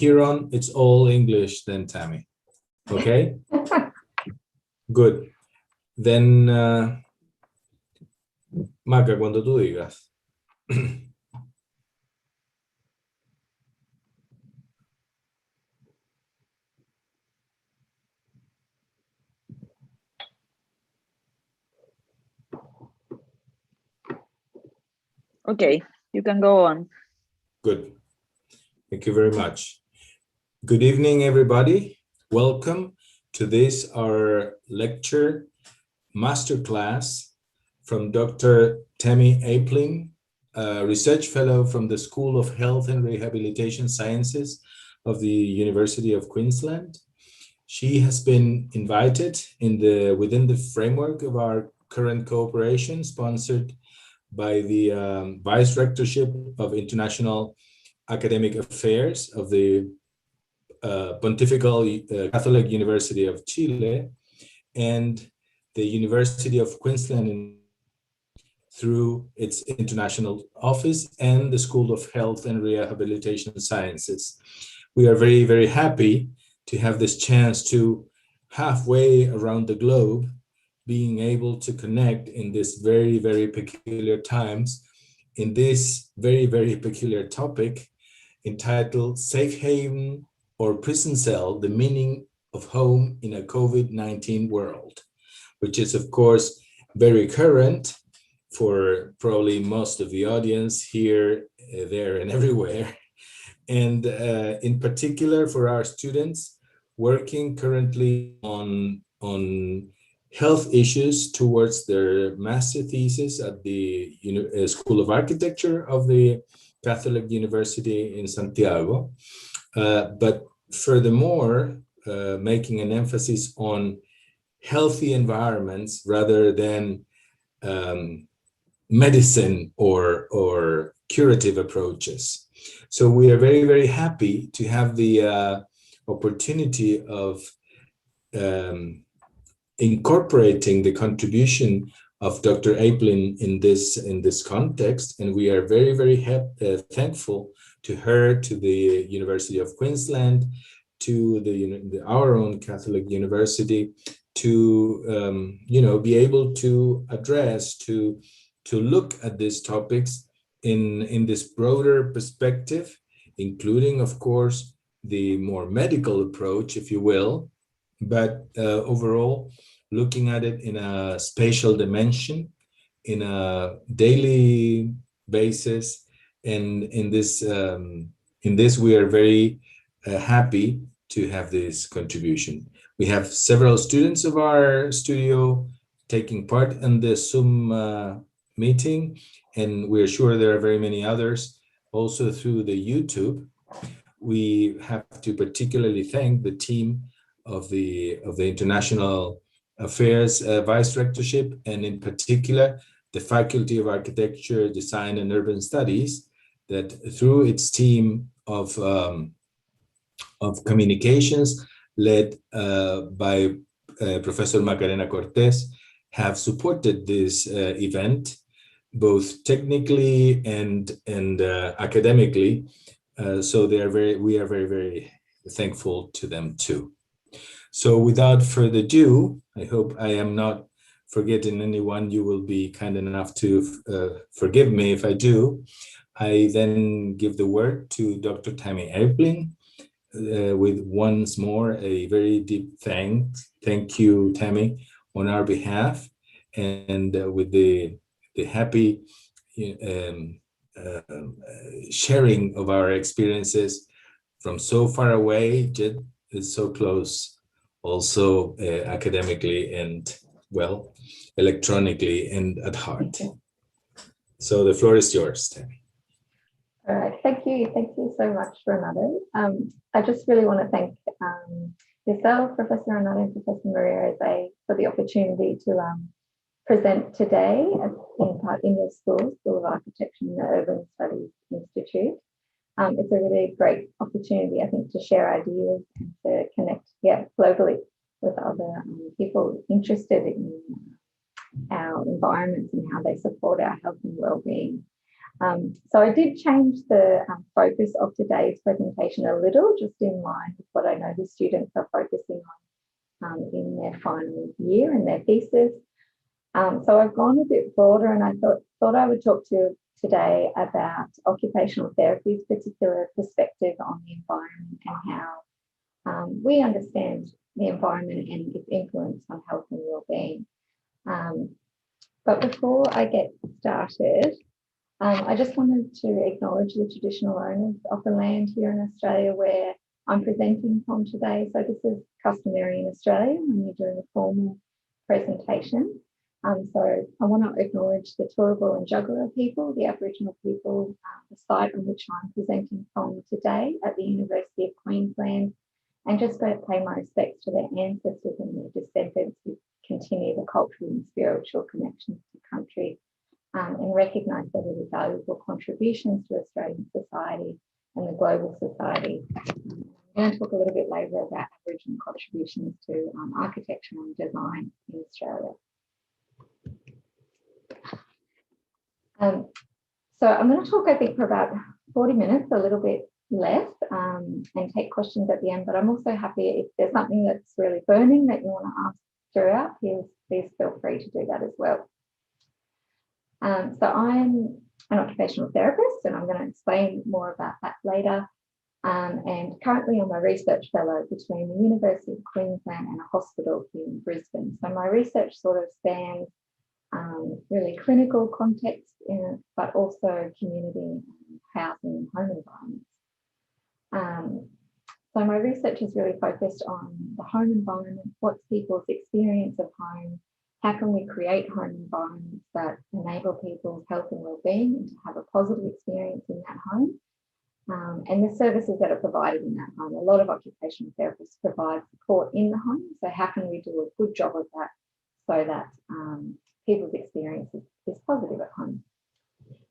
here on, it's all English then, Tammy. Okay? Good. Then, Maca, cuando tú digas. Okay, you can go on. Good. Thank you very much. Good evening, everybody. Welcome to this, our lecture masterclass from Dr. Tammy Aplin, a research fellow from the School of Health and Rehabilitation Sciences of the University of Queensland. She has been invited within the framework of our current cooperation, sponsored by the Vice Rectorship of International Academic Affairs of the Pontifical Catholic University of Chile and the University of Queensland through its international office and the School of Health and Rehabilitation Sciences. We are very, very happy to have this chance to halfway around the globe being able to connect in this very, very peculiar times in this very, very peculiar topic entitled Safe Haven or Prison Cell, the Meaning of Home in a COVID-19 World, which is of course very current for probably most of the audience here, there and everywhere. And in particular for our students working currently on health issues towards their master thesis at the School of Architecture of the Catholic University in Santiago. But furthermore, making an emphasis on healthy environments rather than medicine or curative approaches. So we are very, very happy to have the opportunity of incorporating the contribution of Dr. Aplin in this context, and we are very, very thankful to her, to the University of Queensland, to our own Catholic University, to be able to address, to look at these topics in this broader perspective, including, of course, the more medical approach, if you will, but overall, looking at it in a spatial dimension, in a daily basis, and in this we are very happy to have this contribution. We have several students of our studio taking part in the Zoom meeting, and we're sure there are very many others also through the YouTube. We have to particularly thank the team of the International Affairs Vice Rectorship, and in particular the Faculty of Architecture, Design and Urban Studies, that through its team of communications led by Professor Macarena Cortés, have supported this event both technically and academically. So we are very, very thankful to them too. So without further ado, I hope I am not forgetting anyone. You will be kind enough to forgive me if I do. I then give the word to Dr. Tammy Aplin with once more a very deep thank you, Tammy, on our behalf, and with the happy sharing of our experiences from so far away, yet is so close, also academically and, well, electronically and at heart. So the floor is yours, Tammy. All right, thank you so much, Renato. I just really want to thank yourself, Professor Renato, and Professor Maria for the opportunity to present today in your School of Architecture and the Urban Studies Institute. It's a really great opportunity, I think, to share ideas and to connect globally with other people interested in our environments and how they support our health and well-being. So I did change the focus of today's presentation a little, just in line with what I know the students are focusing on in their final year and their thesis. So I've gone a bit broader, and I thought I would talk to you today about occupational therapy's particular perspective on the environment and how we understand the environment and its influence on health and well-being. But before I get started, I just wanted to acknowledge the traditional owners of the land here in Australia where I'm presenting from today. So this is customary in Australia when you're doing a formal presentation. So I want to acknowledge the Turrbal and Juggera people, the Aboriginal people, the site on which I'm presenting from today at the University of Queensland, and just pay my respects to their ancestors and their descendants who continue the cultural and spiritual connections to country, and recognise their really valuable contributions to Australian society and the global society. I'm going to talk a little bit later about Aboriginal contributions to architecture and design in Australia. So I'm going to talk, I think, for about 40 minutes, a little bit less, and take questions at the end. But I'm also happy if there's something that's really burning that you want to ask throughout, please feel free to do that as well. So I'm an occupational therapist, and I'm going to explain more about that later. And currently I'm a research fellow between the University of Queensland and a hospital here in Brisbane. So my research sort of spans really clinical context, but also community, housing and home environments. So my research is really focused on the home environment, what's people's experience of home, how can we create home environments that enable people's health and well-being and to have a positive experience in that home, and the services that are provided in that home. A lot of occupational therapists provide support in the home, so how can we do a good job of that so that people's experience is positive at home.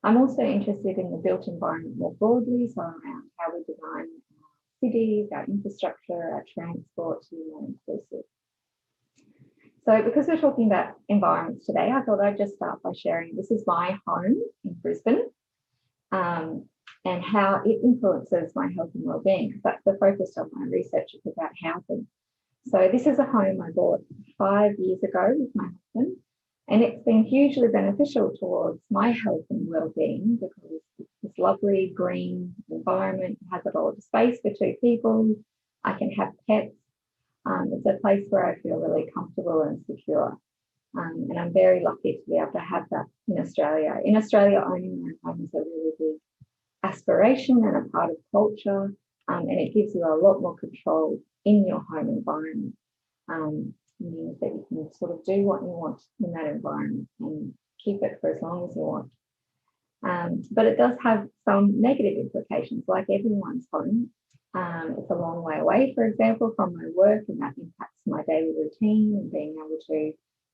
I'm also interested in the built environment more broadly, so around how we design our cities, our infrastructure, our transport to be more inclusive. So because we're talking about environments today, I thought I'd just start by sharing this is my home in Brisbane, and how it influences my health and well-being, because that's the focus of my research. It's about housing. So this is a home I bought 5 years ago with my husband, and it's been hugely beneficial towards my health and well-being because it's this lovely green environment, has a lot of space for two people. I can have pets. It's a place where I feel really comfortable and secure. And I'm very lucky to be able to have that in Australia. In Australia, owning my home is a really big aspiration and a part of culture, and it gives you a lot more control in your home environment. Means that you can sort of do what you want in that environment and keep it for as long as you want. But it does have some negative implications, like everyone's home. It's a long way away, for example, from my work, and that impacts my daily routine and being able to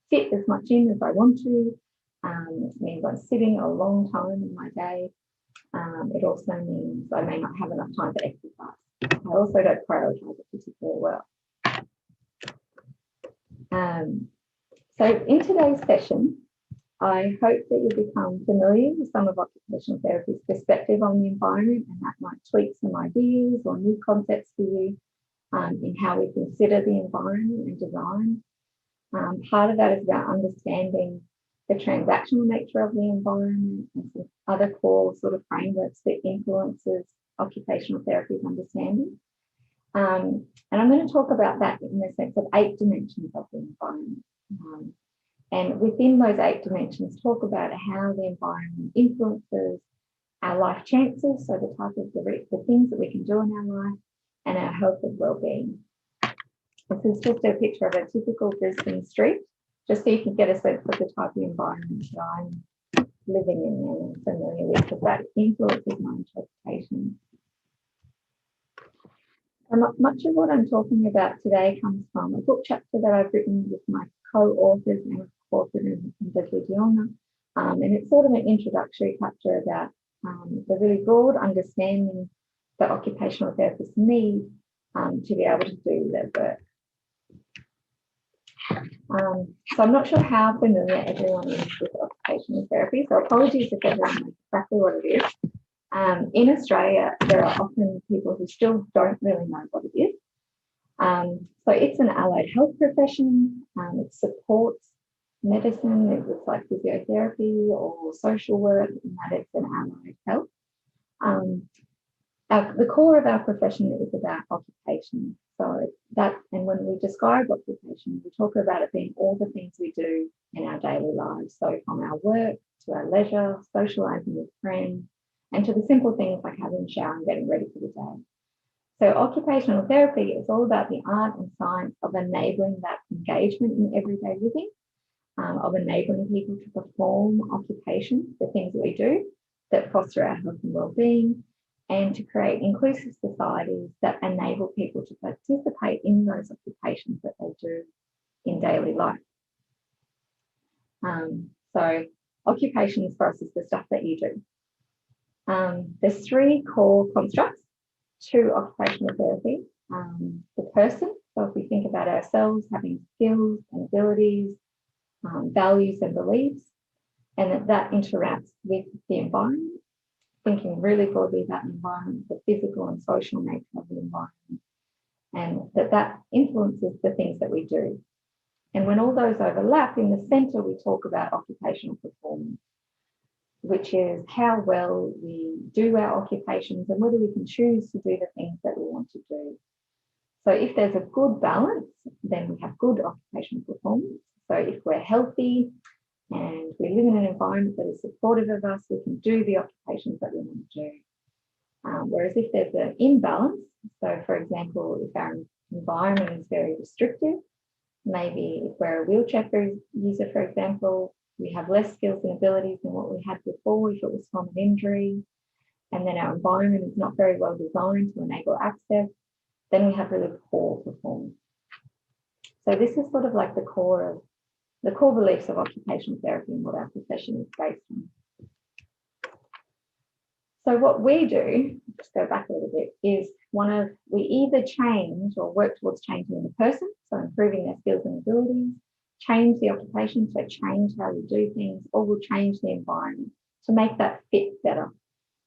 fit as much in as I want to. It means I'm sitting a long time in my day. It also means I may not have enough time for exercise. I also don't prioritise it particularly well. So in today's session, I hope that you'll become familiar with some of occupational therapy's perspective on the environment, and that might tweak some ideas or new concepts for you in how we consider the environment and design. Part of that is about understanding the transactional nature of the environment and some other core sort of frameworks that influences occupational therapy's understanding. And I'm going to talk about that in the sense of 8 dimensions of the environment. And within those 8 dimensions, talk about how the environment influences our life chances, so the type of the things that we can do in our life, and our health and well-being. This is just a picture of a typical Brisbane street, just so you can get a sense of the type of environment that I'm living in and familiar with, because that influences my interpretation. And much of what I'm talking about today comes from a book chapter that I've written with my co-authors, Emma Crawford and Leslie Diona. And it's sort of an introductory chapter about the really broad understanding that occupational therapists need to be able to do their work. So I'm not sure how familiar everyone is with occupational therapy, so apologies if everyone knows exactly what it is. In Australia, there are often people who still don't really know what it is. So it's an allied health profession. It supports medicine. It looks like physiotherapy or social work, in that it's an allied health. The core of our profession is about occupation. So that, and when we describe occupation, we talk about it being all the things we do in our daily lives. So from our work to our leisure, socializing with friends, and to the simple things like having a shower and getting ready for the day. So occupational therapy is all about the art and science of enabling that engagement in everyday living, of enabling people to perform occupations, the things that we do that foster our health and well-being, and to create inclusive societies that enable people to participate in those occupations that they do in daily life. So occupations for us is the stuff that you do. There's three core constructs to occupational therapy. The person, so if we think about ourselves having skills and abilities, values and beliefs, and that interacts with the environment, thinking really broadly about the environment, the physical and social nature of the environment, and that influences the things that we do. And when all those overlap, in the centre, we talk about occupational performance, which is how well we do our occupations and whether we can choose to do the things that we want to do. So if there's a good balance, then we have good occupational performance. So if we're healthy and we live in an environment that is supportive of us, we can do the occupations that we want to do. Whereas if there's an imbalance, so for example, if our environment is very restrictive, maybe if we're a wheelchair user, for example, we have less skills and abilities than what we had before if it was from an injury, and then our environment is not very well designed to enable access, then we have really poor performance. So this is sort of like the core beliefs of occupational therapy and what our profession is based on. So what we do, just go back a little bit, is we either change or work towards changing the person, so improving their skills and abilities, change the occupation, so change how we do things, or we'll change the environment to make that fit better.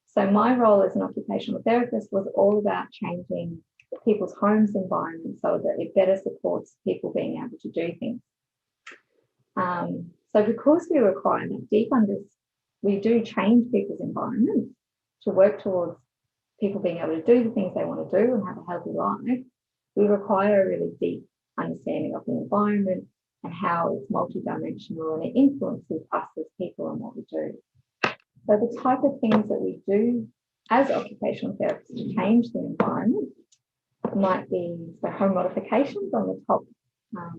So my role as an occupational therapist was all about changing people's homes environment so that it better supports people being able to do things. So because we require that deep understanding, we do change people's environments to work towards people being able to do the things they want to do and have a healthy life. We require a really deep understanding of the environment and how it's multidimensional and it influences us as people and what we do. So the type of things that we do as occupational therapists to change the environment might be the home modifications on the top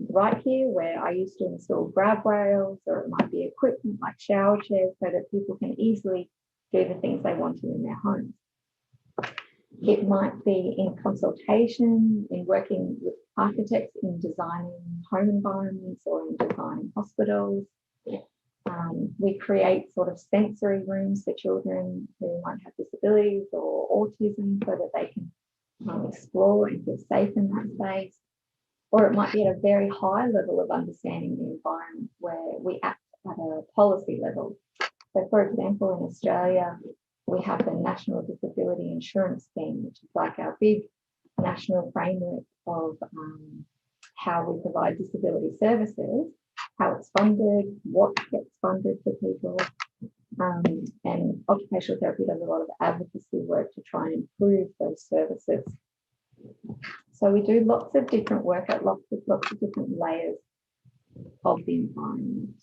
right here, where I used to install grab rails, or it might be equipment like shower chairs so that people can easily do the things they want to in their homes. It might be in consultation, in working with architects in designing home environments or in designing hospitals. We create sort of sensory rooms for children who might have disabilities or autism so that they can explore and feel safe in that space. Or it might be at a very high level of understanding the environment where we act at a policy level. So for example, in Australia, we have the National Disability Insurance Scheme, which is like our big national framework of how we provide disability services, how it's funded, what gets funded for people. And occupational therapy does a lot of advocacy work to try and improve those services. So we do lots of different work at lots of different layers of the environment.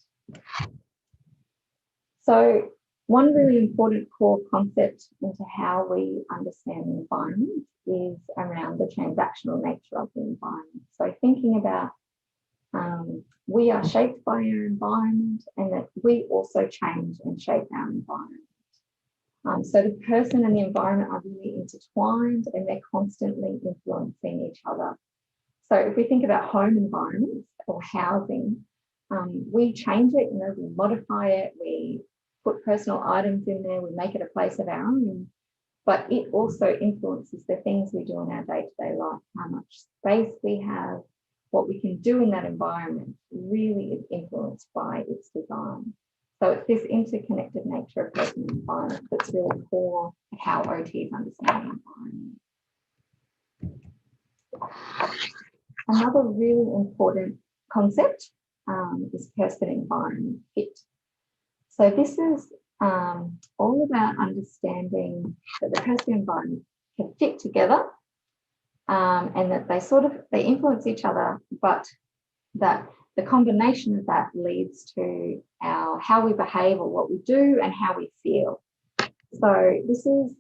So one really important core concept into how we understand the environment is around the transactional nature of the environment. So thinking about we are shaped by our environment and that we also change and shape our environment. So the person and the environment are really intertwined and they're constantly influencing each other. So if we think about home environments or housing, we change it, we modify it, we put personal items in there, we make it a place of our own, but it also influences the things we do in our day-to-day life, how much space we have, what we can do in that environment really is influenced by its design. So it's this interconnected nature of person and environment that's really core to how OTs understand the environment. Another really important concept is person-environment fit. So this is all about understanding that the person environment can fit together and that they influence each other, but that the combination of that leads to how we behave or what we do and how we feel. So this is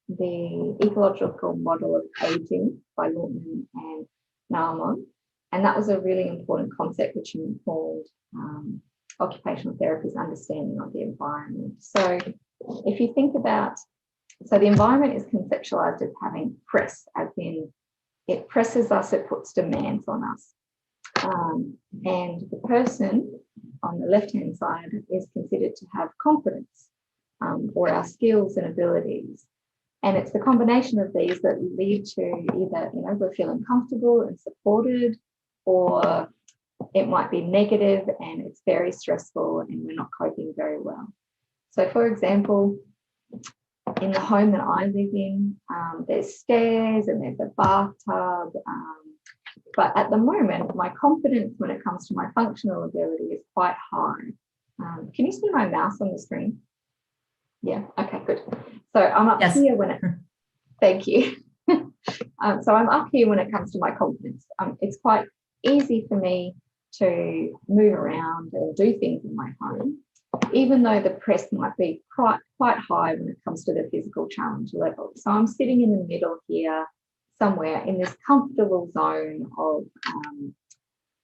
the ecological model of aging by Lawton and Naumann, and that was a really important concept which informed occupational therapy's understanding of the environment. So if you think about, so the environment is conceptualized as having press, as in it presses us, it puts demands on us. And the person on the left-hand side is considered to have confidence or our skills and abilities. And it's the combination of these that lead to either, we're feeling comfortable and supported, or it might be negative and it's very stressful and we're not coping very well. So for example, in the home that I live in, there's stairs and there's a bathtub. But at the moment, my confidence when it comes to my functional ability is quite high. Can you see my mouse on the screen? Yeah, okay, good. So I'm up here when it, thank you. So I'm up here when it comes to my confidence. It's quite easy for me to move around and do things in my home, even though the press might be quite high when it comes to the physical challenge level. So I'm sitting in the middle here, somewhere in this comfortable zone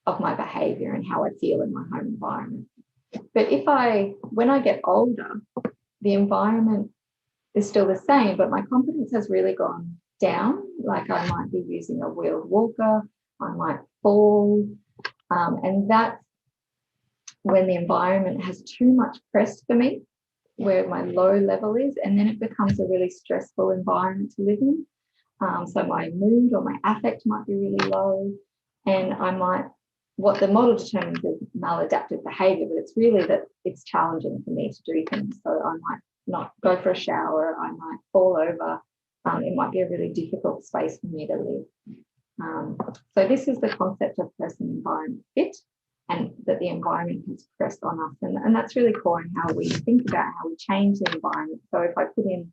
of my behavior and how I feel in my home environment. But when I get older, the environment is still the same, but my confidence has really gone down. Like I might be using a wheeled walker, I might fall, and that's when the environment has too much press for me, where my low level is, and then it becomes a really stressful environment to live in. So my mood or my affect might be really low, and what the model determines is maladaptive behavior, but it's really that it's challenging for me to do things. So I might not go for a shower, I might fall over. It might be a really difficult space for me to live. So this is the concept of person-environment fit, and that the environment has pressed on us. And that's really core in how we think about how we change the environment. So if I put in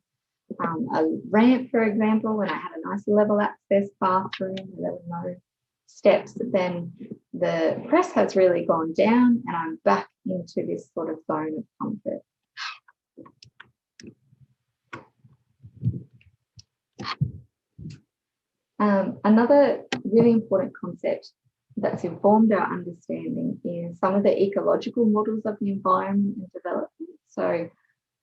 a ramp, for example, and I had a nice level access bathroom where there were no steps, then the press has really gone down and I'm back into this sort of zone of comfort. Another really important concept that's informed our understanding is some of the ecological models of the environment and development. So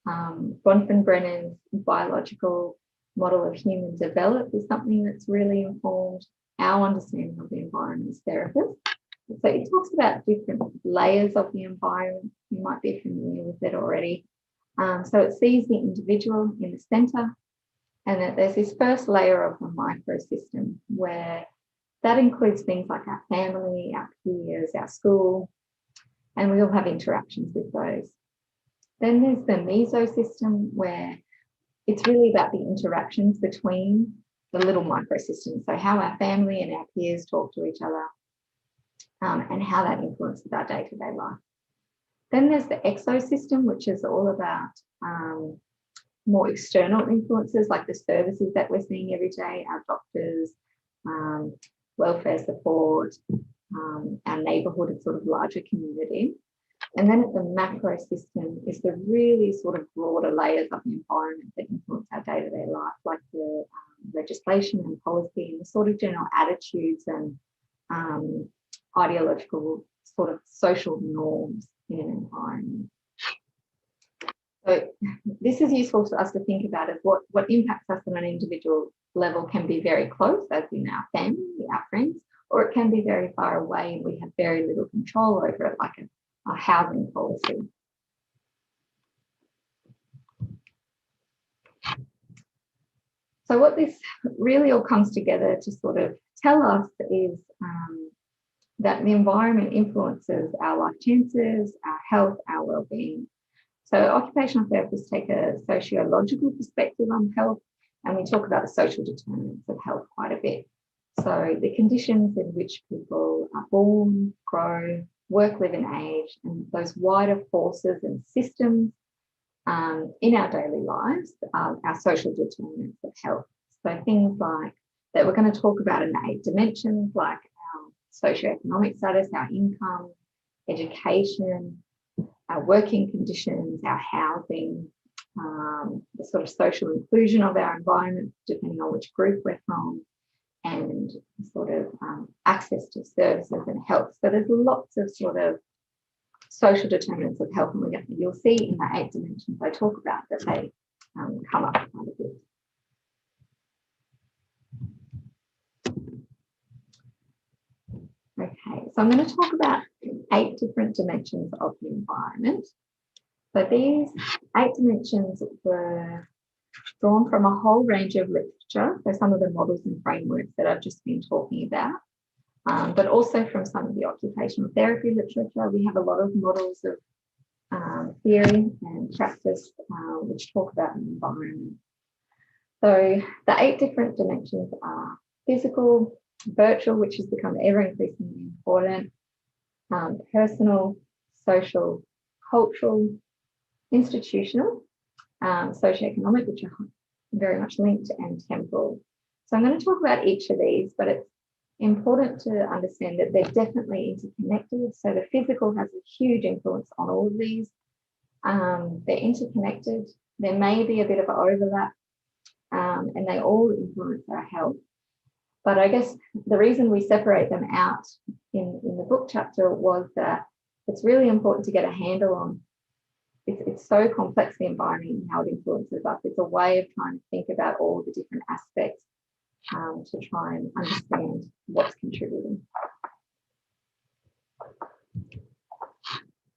Bronfenbrennan's biological model of human develop is something that's really informed our understanding of the environment as therapists. So it talks about different layers of the environment. You might be familiar with it already. So it sees the individual in the centre, and that there's this first layer of the microsystem where that includes things like our family, our peers, our school, and we all have interactions with those. Then there's the mesosystem, where it's really about the interactions between the little microsystems. So how our family and our peers talk to each other, and how that influences our day-to-day life. Then there's the exosystem, which is all about more external influences, like the services that we're seeing every day, our doctors, welfare support, our neighbourhood and sort of larger community. And then at the macro system is the really sort of broader layers of the environment that influence our day-to-day life, like the legislation and policy and the sort of general attitudes and ideological sort of social norms in an environment. So this is useful to us to think about as what impacts us on an individual level can be very close, as in our family, our friends, or it can be very far away and we have very little control over it, like a housing policy. So what this really all comes together to sort of tell us is that the environment influences our life chances, our health, our well-being. So occupational therapists take a sociological perspective on health, and we talk about the social determinants of health quite a bit. So the conditions in which people are born, grow, work, live and age, and those wider forces and systems in our daily lives are our social determinants of health. So things like that we're going to talk about in the 8 dimensions, like our socioeconomic status, our income, education, our working conditions, our housing, the sort of social inclusion of our environment, depending on which group we're from, and sort of access to services and health. So there's lots of sort of social determinants of health, and you'll see in the 8 dimensions I talk about that they come up quite a bit. Okay, so I'm going to talk about 8 different dimensions of the environment. So these 8 dimensions were drawn from a whole range of literature, so some of the models and frameworks that I've just been talking about, but also from some of the occupational therapy literature. We have a lot of models of theory and practice which talk about the environment. So the 8 different dimensions are physical, virtual, which has become ever increasingly important, personal, social, cultural, institutional, socioeconomic, which are very much linked, and temporal. So I'm going to talk about each of these, but it's important to understand that they're definitely interconnected. So the physical has a huge influence on all of these. They're interconnected. There may be a bit of an overlap, and they all influence our health. But I guess the reason we separate them out in the book chapter was that it's really important to get a handle on. It's so complex, the environment and how it influences us. It's a way of trying to think about all the different aspects to try and understand what's contributing.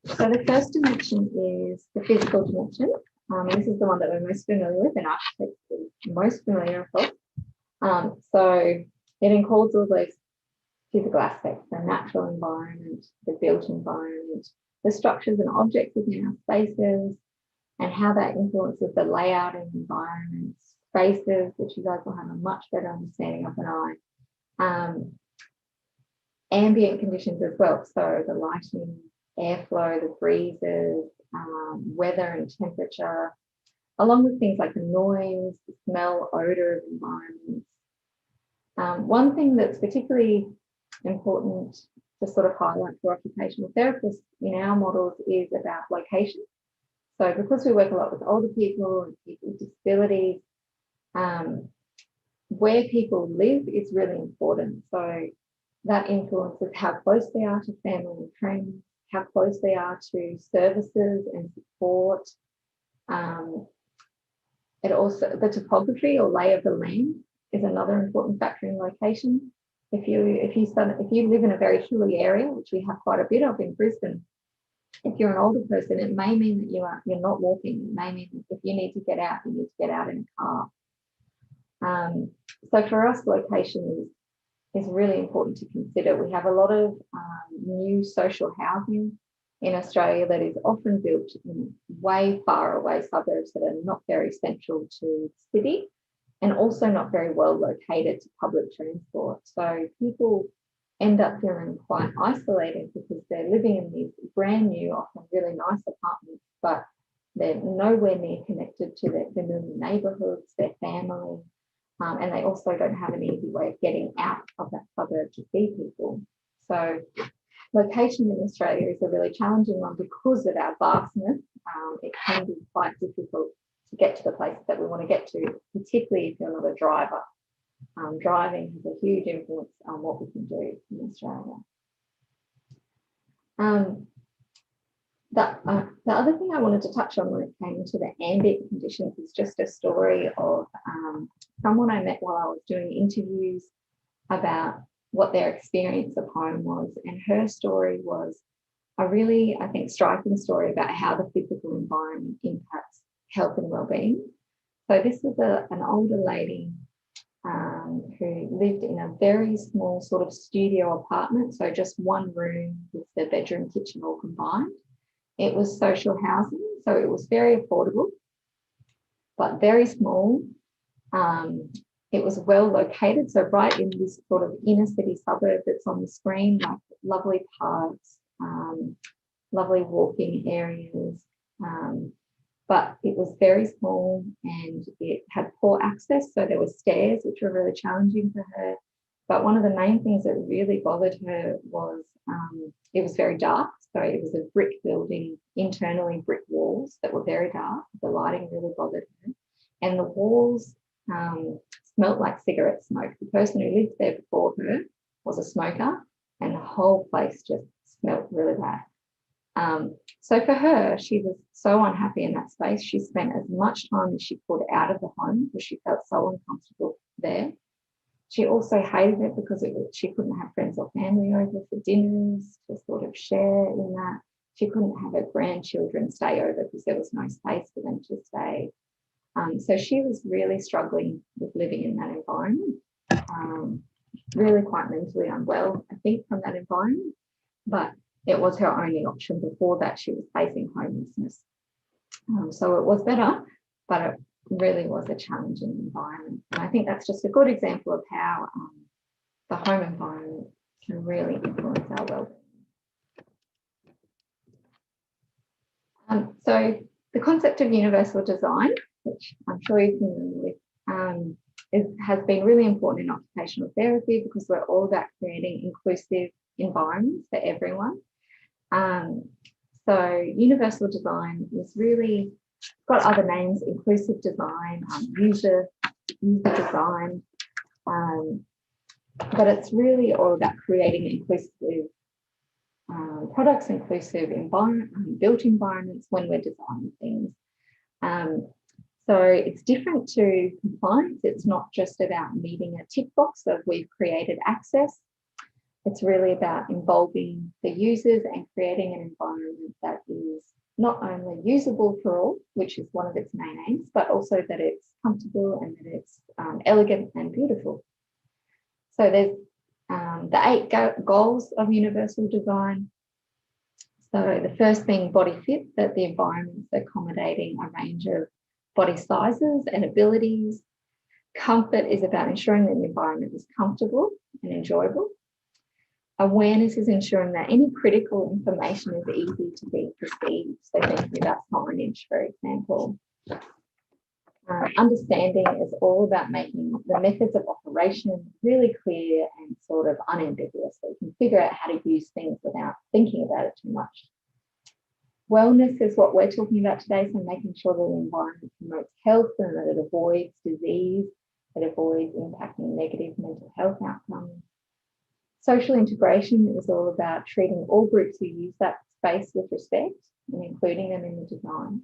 So the first dimension is the physical dimension. And this is the one that we're most familiar with, and architects are most familiar with. So it includes all those physical aspects, the natural environment, the built environment, the structures and objects within our spaces, and how that influences the layout and environments, spaces, which you guys will have a much better understanding of than I. Ambient conditions as well, so the lighting, airflow, the breezes, weather and temperature, along with things like the noise, the smell, odor of environments. One thing that's particularly important to sort of highlight for occupational therapists in our models is about location. So because we work a lot with older people and people with disabilities, where people live is really important. So that influences how close they are to family and friends, how close they are to services and support. It also, the topography or lay of the land is another important factor in location. If you live in a very hilly area, which we have quite a bit of in Brisbane, if you're an older person, it may mean that you're not walking. It may mean that if you need to get out, you need to get out in a car. So for us, location is really important to consider. We have a lot of new social housing in Australia that is often built in way far away suburbs that are not very central to the city, and also not very well located to public transport. So people end up feeling quite isolated because they're living in these brand new, often really nice apartments, but they're nowhere near connected to their familiar neighbourhoods, their family, and they also don't have an easy way of getting out of that suburb to see people. So location in Australia is a really challenging one because of our vastness. It can be quite difficult to get to the places that we want to get to, particularly if you're not a driver. Driving has a huge influence on what we can do in Australia. The other thing I wanted to touch on when it came to the ambient conditions is just a story of someone I met while I was doing interviews about what their experience of home was. And her story was a really, I think, striking story about how the physical environment impacts health and well-being. So this was an older lady who lived in a very small sort of studio apartment, so just one room with the bedroom, kitchen all combined. It was social housing, so it was very affordable, but very small. It was well located, so right in this sort of inner city suburb that's on the screen, like lovely parks, lovely walking areas, but it was very small and it had poor access, so there were stairs which were really challenging for her. But one of the main things that really bothered her was it was very dark, so it was a brick building, internally brick walls that were very dark. The lighting really bothered her, and the walls smelt like cigarette smoke. The person who lived there before her was a smoker, and the whole place just smelt really bad. So for her, she was so unhappy in that space. She spent as much time as she could out of the home because she felt so uncomfortable there. She also hated it because she couldn't have friends or family over for dinners to sort of share in that. She couldn't have her grandchildren stay over because there was no space for them to stay. So she was really struggling with living in that environment, really quite mentally unwell, I think, from that environment. But it was her only option. Before that, she was facing homelessness. So it was better, but it really was a challenging environment. And I think that's just a good example of how the home environment can really influence our well-being. So the concept of universal design, which I'm sure you're familiar with, has been really important in occupational therapy because we're all about creating inclusive environments for everyone. So universal design is really got other names: inclusive design, user design, but it's really all about creating inclusive products, inclusive built environments when we're designing things. So it's different to compliance. It's not just about meeting a tick box of we've created access. It's really about involving the users and creating an environment that is not only usable for all, which is one of its main aims, but also that it's comfortable and that it's elegant and beautiful. So there's the 8 goals of universal design. So the first thing, body fit, that the environment's accommodating a range of body sizes and abilities. Comfort is about ensuring that the environment is comfortable and enjoyable. Awareness is ensuring that any critical information is easy to be perceived. So thinking about signage, for example. Understanding is all about making the methods of operation really clear and sort of unambiguous, so you can figure out how to use things without thinking about it too much. Wellness is what we're talking about today, so making sure that the environment promotes health and that it avoids disease, it avoids impacting negative mental health outcomes. Social integration is all about treating all groups who use that space with respect and including them in the design.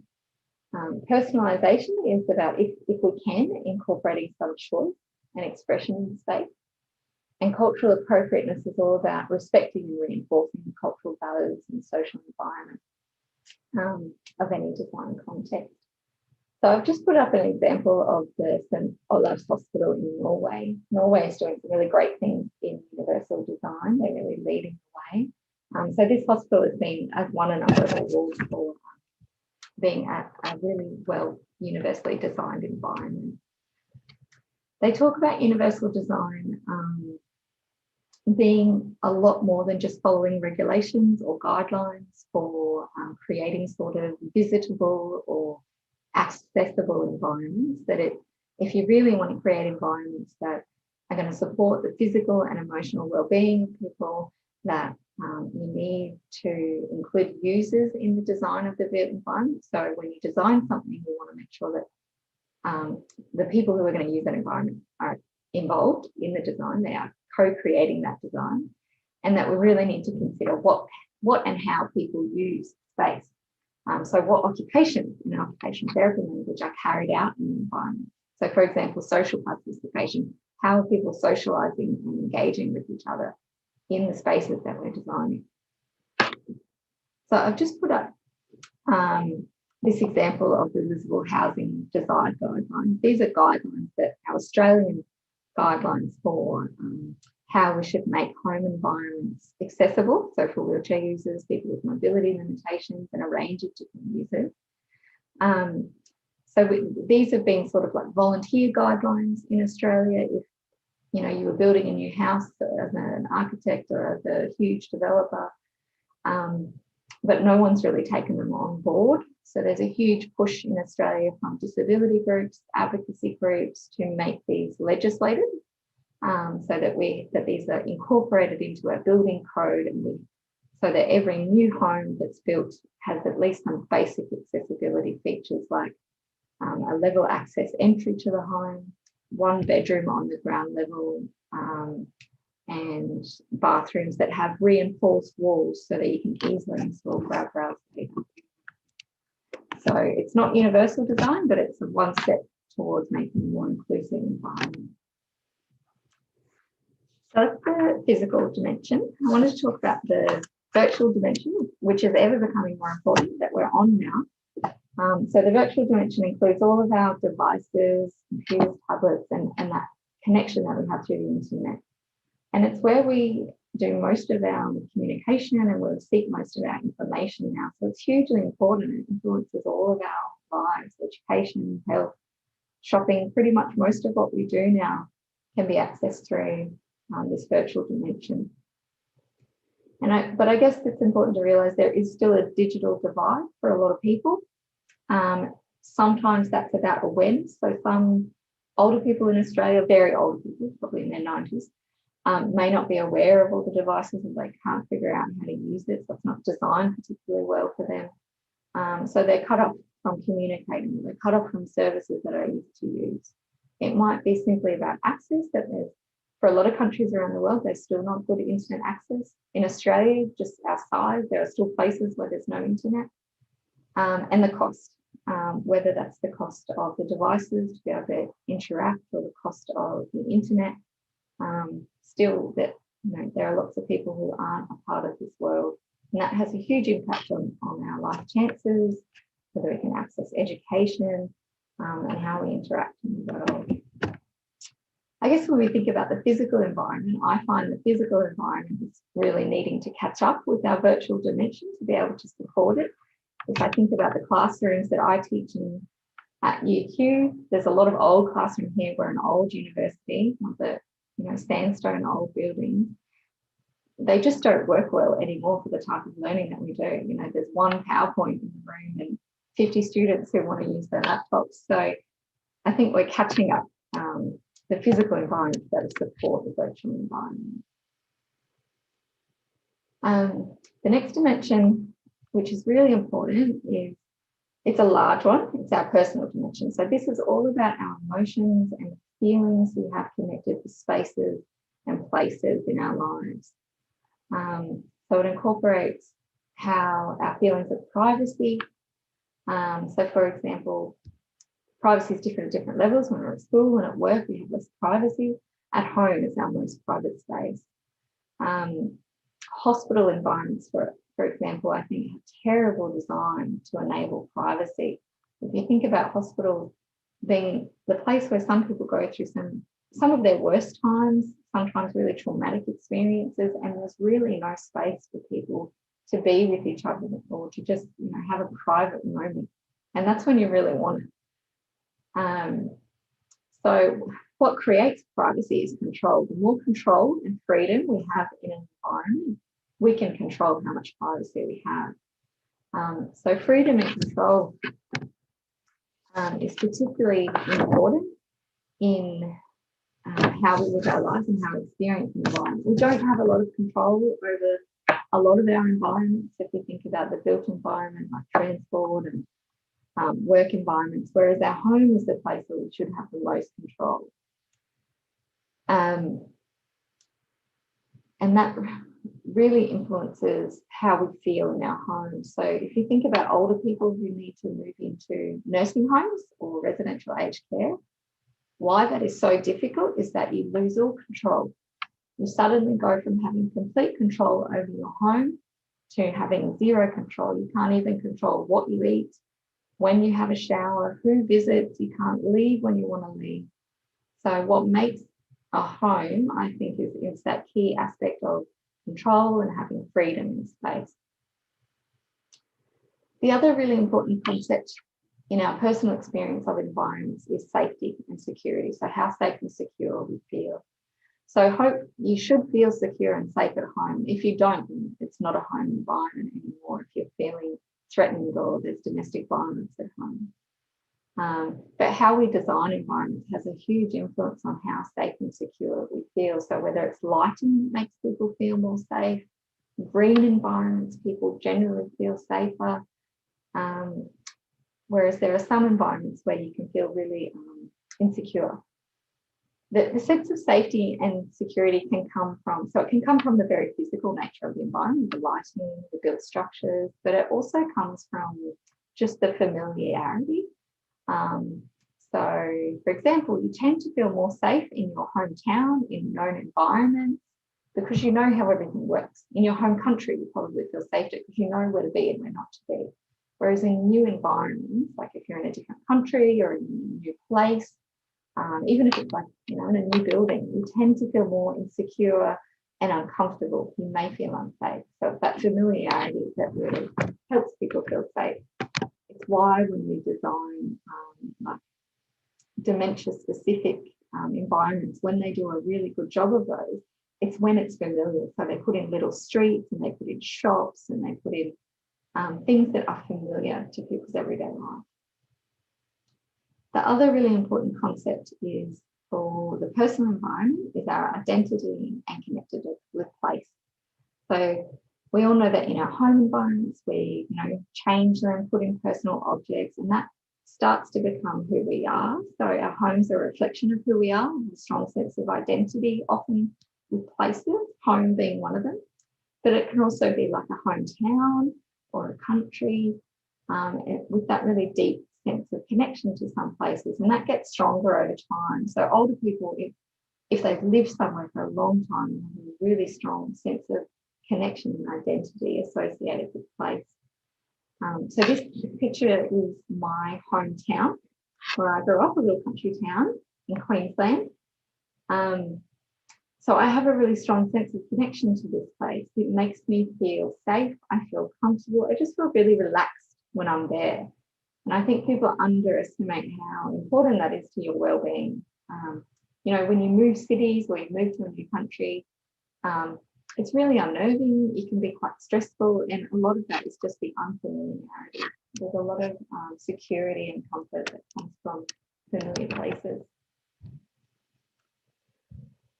Personalisation is about, if we can, incorporating some choice and expression in the space. And cultural appropriateness is all about respecting and reinforcing the cultural values and social environment of any design context. So I've just put up an example of the St. Olav's Hospital in Norway. Norway is doing some really great things in universal design. They're really leading the way. So this hospital has won a number of awards for being a really well universally designed environment. They talk about universal design being a lot more than just following regulations or guidelines for creating sort of visitable or accessible environments. That if you really want to create environments that are going to support the physical and emotional well-being of people, that you need to include users in the design of the built environment. So when you design something, you want to make sure that the people who are going to use that environment are involved in the design. They are co-creating that design, and that we really need to consider what and how people use space. So what occupations in an occupational therapy language are carried out in the environment. So for example, social participation, how are people socialising and engaging with each other in the spaces that we're designing. So I've just put up this example of the visible housing design guidelines. These are guidelines that our Australian guidelines for how we should make home environments accessible. So for wheelchair users, people with mobility limitations, and a range of different users. These have been sort of like volunteer guidelines in Australia. If you were building a new house as an architect or as a huge developer, but no one's really taken them on board. So there's a huge push in Australia from disability groups, advocacy groups to make these legislated, so that these are incorporated into our building code, and so that every new home that's built has at least some basic accessibility features like a level access entry to the home, one bedroom on the ground level, and bathrooms that have reinforced walls so that you can easily install grab rails. So it's not universal design, but it's one step towards making a more inclusive environment. So that's the physical dimension. I wanted to talk about the virtual dimension, which is ever becoming more important, that we're on now. So the virtual dimension includes all of our devices, computers, tablets, and that connection that we have through the internet. And it's where we do most of our communication and we'll seek most of our information now. So it's hugely important. It influences all of our lives, education, health, shopping. Pretty much most of what we do now can be accessed through this virtual dimension. But I guess it's important to realize there is still a digital divide for a lot of people. Sometimes that's about awareness. So some older people in Australia, very old people, probably in their 90s, may not be aware of all the devices and they can't figure out how to use it. So it's not designed particularly well for them. So they're cut off from communicating. They're cut off from services that are easy to use. It might be simply about access, that there's, for a lot of countries around the world, there's still not good internet access. In Australia, just our size, there are still places where there's no internet. And the cost, whether that's the cost of the devices to be able to interact or the cost of the internet. Still, that there are lots of people who aren't a part of this world, and that has a huge impact on our life chances, whether we can access education, and how we interact in the world. I guess when we think about the physical environment, I find the physical environment is really needing to catch up with our virtual dimension to be able to support it. If I think about the classrooms that I teach in at UQ, there's a lot of old classroom here. We're an old university, one of the sandstone old buildings. They just don't work well anymore for the type of learning that we do. There's one PowerPoint in the room and 50 students who want to use their laptops. So I think we're catching up the physical environment that support the virtual environment. The next dimension, which is really important, is it's a large one. It's our personal dimension. So this is all about our emotions and feelings we have connected to spaces and places in our lives. So it incorporates how our feelings of privacy. So for example, privacy is different at different levels. When we're at school and at work, we have less privacy. At home, it's our most private space. Hospital environments, for example, I think have terrible design to enable privacy. If you think about hospitals being the place where some people go through some of their worst times, sometimes really traumatic experiences, and there's really no space for people to be with each other or to just have a private moment. And that's when you really want it. So what creates privacy is control. The more control and freedom we have in an environment, we can control how much privacy we have. So freedom and control is particularly important in how we live our lives and how we experience the environment. We don't have a lot of control over a lot of our environments if we think about the built environment like transport and work environments, whereas our home is the place where we should have the most control. And that really influences how we feel in our homes. So if you think about older people who need to move into nursing homes or residential aged care, why that is so difficult is that you lose all control. You suddenly go from having complete control over your home to having zero control. You can't even control what you eat, when you have a shower, who visits. You can't leave when you want to leave. So what makes a home, I think, is that key aspect of control and having freedom in space. The other really important concept in our personal experience of environments is safety and security. So how safe and secure we feel. So you should feel secure and safe at home. If you don't, it's not a home environment anymore. If you're feeling threatened or there's domestic violence at home. But how we design environments has a huge influence on how safe and secure we feel. So whether it's lighting that makes people feel more safe, green environments, people generally feel safer. Whereas there are some environments where you can feel really insecure. The sense of safety and security can come from, so it can come from the very physical nature of the environment, the lighting, the built structures, but it also comes from just the familiarity. So, for example, you tend to feel more safe in your hometown, in known environments, because you know how everything works. In your home country, you probably feel safer because you know where to be and where not to be. Whereas in new environments, like if you're in a different country or in a new place, even if it's like, in a new building, you tend to feel more insecure and uncomfortable. You may feel unsafe. So it's that familiarity that really helps people feel safe. It's why when we design like dementia-specific environments, when they do a really good job of those, it's when it's familiar. So they put in little streets and they put in shops and they put in things that are familiar to people's everyday life. The other really important concept is for the personal environment is our identity and connected with place. So we all know that in our home environments, we change them, put in personal objects, and that starts to become who we are. So our homes are a reflection of who we are, a strong sense of identity, often with places, home being one of them. But it can also be like a hometown or a country with that really deep sense of connection to some places, and that gets stronger over time. So older people, if they've lived somewhere for a long time, have a really strong sense of connection and identity associated with place. So this picture is my hometown, where I grew up, a little country town in Queensland. So I have a really strong sense of connection to this place. It makes me feel safe. I feel comfortable. I just feel really relaxed when I'm there. And I think people underestimate how important that is to your well-being. When you move cities or you move to a new country, it's really unnerving. It can be quite stressful, and a lot of that is just the unfamiliarity. There's a lot of security and comfort that comes from familiar places.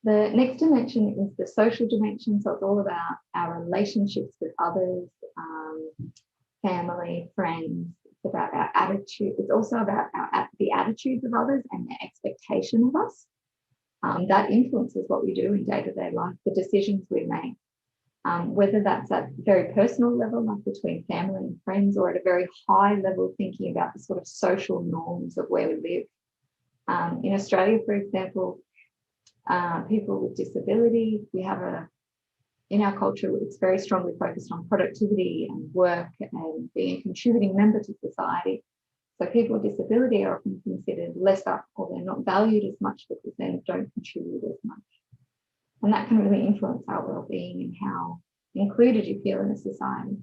The next dimension is the social dimension. So it's all about our relationships with others, family, friends. It's about our attitude. It's also about the attitudes of others and their expectation of us. That influences what we do in day-to-day life, the decisions we make, whether that's at a very personal level, like between family and friends, or at a very high level, thinking about the sort of social norms of where we live. In Australia, for example, people with disability, in our culture, it's very strongly focused on productivity and work and being a contributing member to society. So people with disability are often considered lesser, or they're not valued as much because they don't contribute as much. And that can really influence our well-being and how included you feel in a society.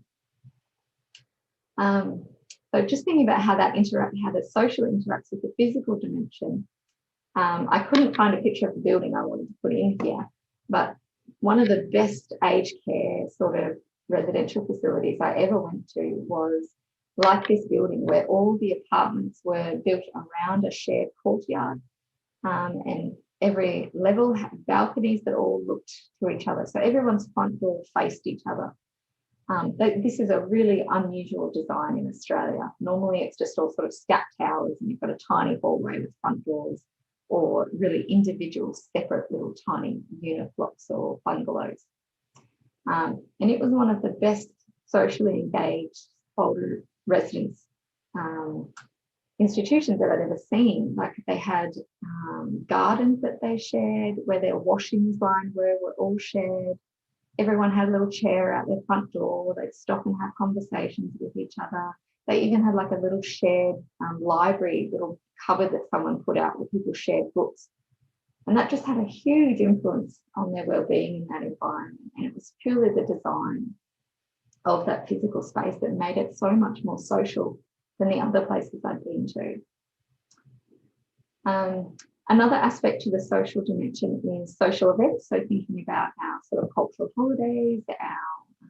So just thinking about how the social interacts with the physical dimension. I couldn't find a picture of the building I wanted to put in here, but one of the best aged care sort of residential facilities I ever went to was like this building, where all the apartments were built around a shared courtyard, and every level had balconies that all looked to each other. So everyone's front door faced each other. This is a really unusual design in Australia. Normally it's just all sort of scat towers and you've got a tiny hallway with front doors, or really individual separate little tiny unit blocks or bungalows. And it was one of the best socially engaged older residence institutions that I'd ever seen. Like they had gardens that they shared, where their washing lines were all shared. Everyone had a little chair out their front door. They'd stop and have conversations with each other. They even had like a little shared library, little cupboard that someone put out where people shared books. And that just had a huge influence on their well-being in that environment. And it was purely the design of that physical space that made it so much more social than the other places I'd been to. Another aspect to the social dimension is social events. So thinking about our sort of cultural holidays, our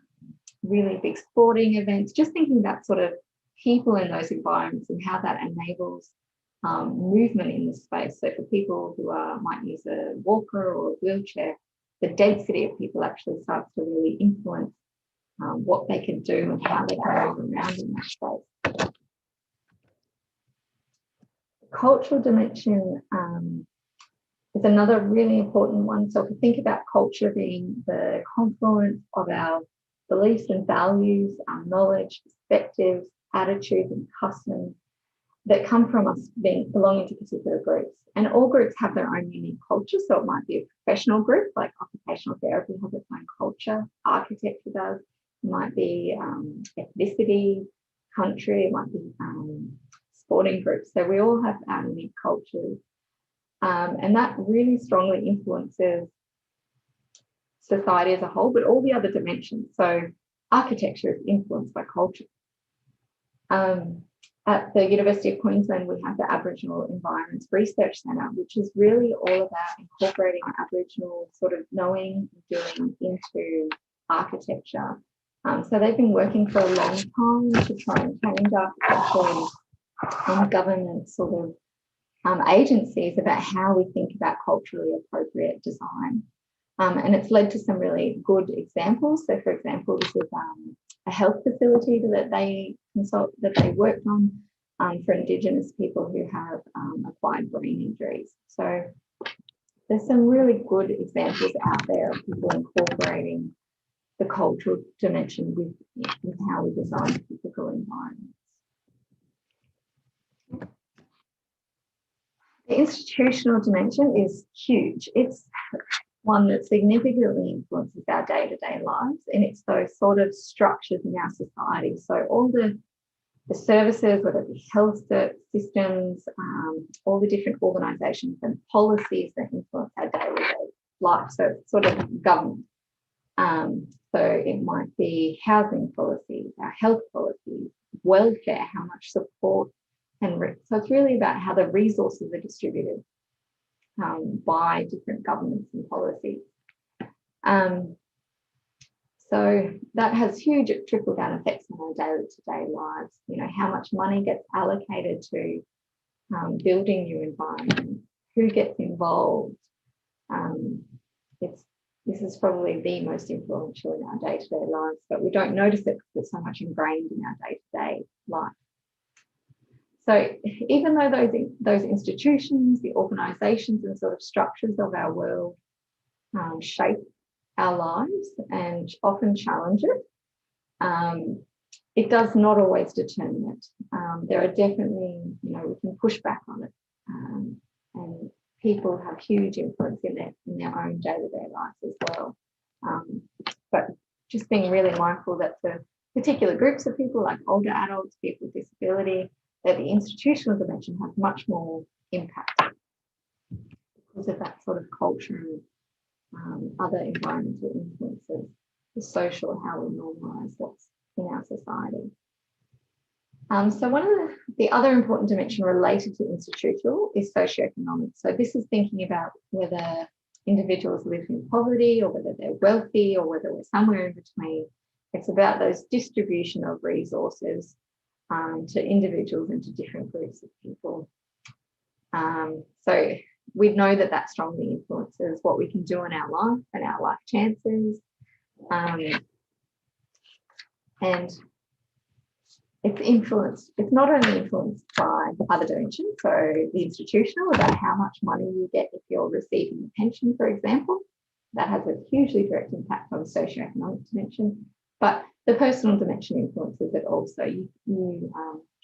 really big sporting events, just thinking about sort of people in those environments and how that enables movement in the space. So for people who might use a walker or a wheelchair, the density of people actually starts to really influence what they can do and how they can move around in that space. Cultural dimension is another really important one. So if we think about culture being the confluence of our beliefs and values, our knowledge, perspectives, attitudes and customs that come from us belonging to particular groups. And all groups have their own unique culture. So it might be a professional group, like occupational therapy has its own culture, architecture does, it might be ethnicity, country, it might be sporting groups. So we all have our unique cultures. And that really strongly influences society as a whole, but all the other dimensions. So architecture is influenced by culture. At the University of Queensland, we have the Aboriginal Environments Research Centre, which is really all about incorporating Aboriginal sort of knowing and doing into architecture. So they've been working for a long time to try and change architecture and government sort of agencies about how we think about culturally appropriate design. And it's led to some really good examples. So, for example, this is a health facility that they worked on for Indigenous people who have acquired brain injuries. So there's some really good examples out there of people incorporating the cultural dimension with how we design physical environments. The institutional dimension is huge. It's one that significantly influences our day-to-day lives, and it's those sort of structures in our society. So all the services, whether it be health systems, all the different organisations and policies that influence our daily life. So it's sort of government. So it might be housing policies, our health policies, welfare, how much support, so it's really about how the resources are distributed by different governments and policies. So that has huge trickle-down effects on our day-to-day lives. You know, how much money gets allocated to building new environments, who gets involved. This is probably the most influential in our day-to-day lives, but we don't notice it because it's so much ingrained in our day-to-day life. So even though those institutions, the organisations and sort of structures of our world shape our lives and often challenge it, it does not always determine it. There are definitely, we can push back on it, and people have huge influence in their own day-to-day lives as well. But just being really mindful that for particular groups of people, like older adults, people with disability, that the institutional dimension has much more impact because of that sort of culture and other environmental influences, the social, how we normalise what's in our society. So one of the other important dimension related to institutional is socioeconomic. So this is thinking about whether individuals live in poverty or whether they're wealthy or whether we're somewhere in between. It's about those distribution of resources to individuals and to different groups of people. So we know that strongly influences what we can do in our life and our life chances. And it's not only influenced by other dimensions, so the institutional, about how much money you get if you're receiving a pension, for example. That has a hugely direct impact on the socioeconomic dimension. But the personal dimension influences it also. You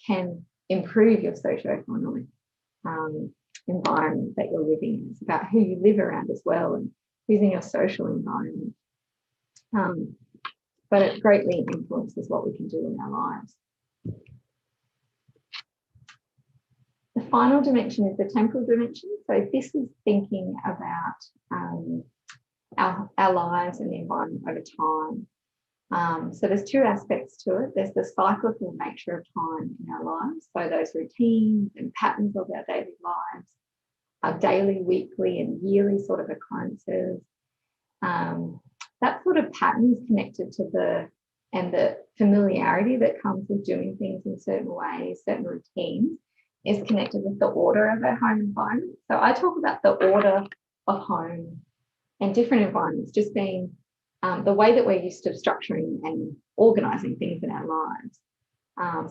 can improve your socioeconomic environment that you're living in. It's about who you live around as well and who's in your social environment. But it greatly influences what we can do in our lives. The final dimension is the temporal dimension. So this is thinking about our lives and the environment over time. So there's two aspects to it. There's the cyclical nature of time in our lives. So those routines and patterns of our daily lives, our daily, weekly and yearly sort of occurrences. That sort of pattern is connected to the familiarity that comes with doing things in certain ways, certain routines, is connected with the order of our home environment. So I talk about the order of home and different environments just being the way that we're used to structuring and organising things in our lives.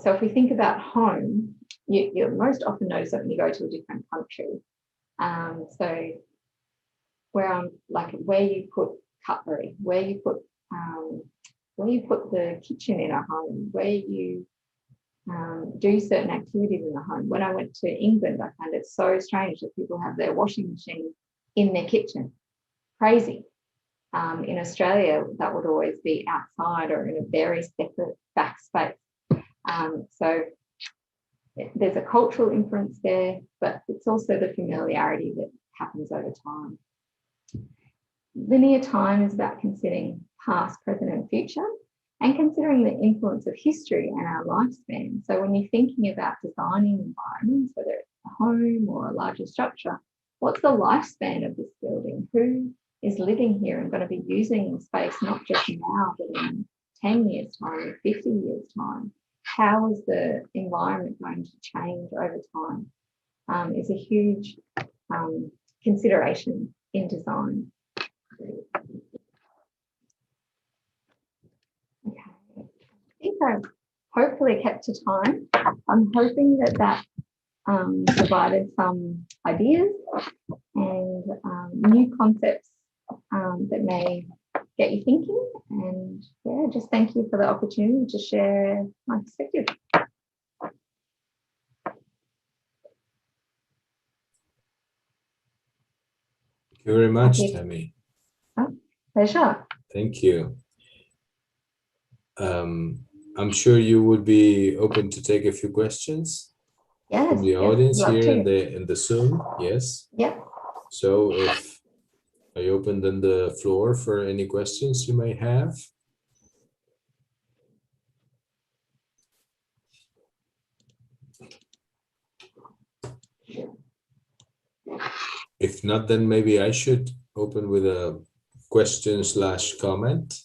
So if we think about home, you most often notice it when you go to a different country. So where you put cutlery, where you put the kitchen in a home, where you do certain activities in the home. When I went to England, I found it so strange that people have their washing machine in their kitchen. Crazy. In Australia, that would always be outside or in a very separate back space. So there's a cultural influence there, but it's also the familiarity that happens over time. Linear time is about considering past, present, and future, and considering the influence of history and our lifespan. So when you're thinking about designing environments, whether it's a home or a larger structure, what's the lifespan of this building? Who is living here and going to be using the space not just now, but in 10 years' time, or 50 years' time? How is the environment going to change over time? Is a huge consideration in design. Okay, I think I've hopefully kept to time. I'm hoping that provided some ideas and new concepts that may get you thinking. And yeah, just thank you for the opportunity to share my perspective. Thank you very much, Tammy. Pleasure. Thank you. I'm sure you would be open to take a few questions from the audience here in the Zoom. Yes. Yeah. So if I open then the floor for any questions you may have. If not, then maybe I should open with a question/comment.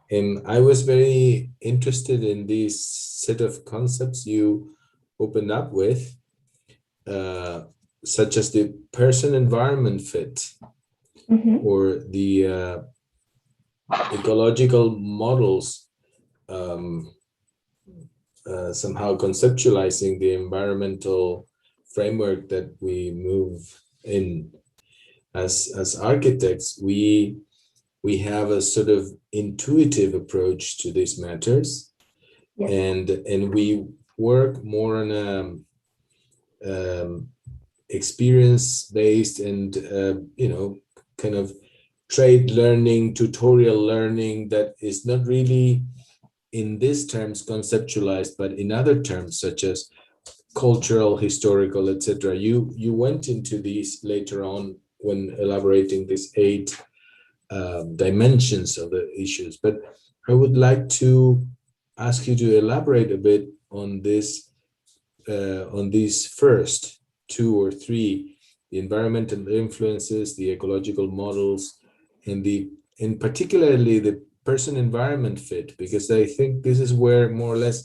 And I was very interested in this set of concepts you opened up with, such as the person-environment fit, or the ecological models, somehow conceptualizing the environmental framework that we move in. As architects, we have a sort of intuitive approach to these matters, and we work more on a experience-based and kind of trade learning, tutorial learning that is not really in these terms conceptualized, but in other terms such as cultural, historical, etc. You went into these later on when elaborating these 8 dimensions of the issues, but I would like to ask you to elaborate a bit on this, on these first 2 or 3, the environmental influences, the ecological models, and particularly the person-environment fit, because I think this is where more or less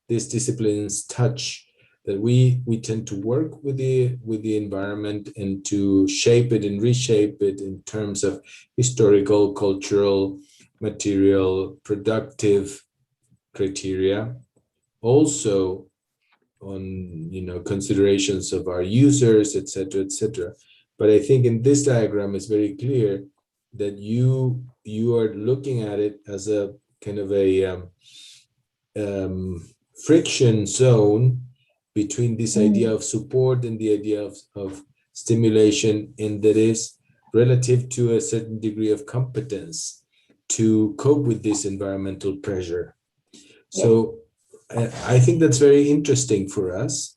these disciplines touch. That we tend to work with the environment and to shape it and reshape it in terms of historical, cultural, material, productive criteria. Also on considerations of our users, etc., etc. But I think in this diagram it's very clear that you are looking at it as a kind of a friction zone between this idea of support and the idea of stimulation, and that is relative to a certain degree of competence to cope with this environmental pressure. So I think that's very interesting for us.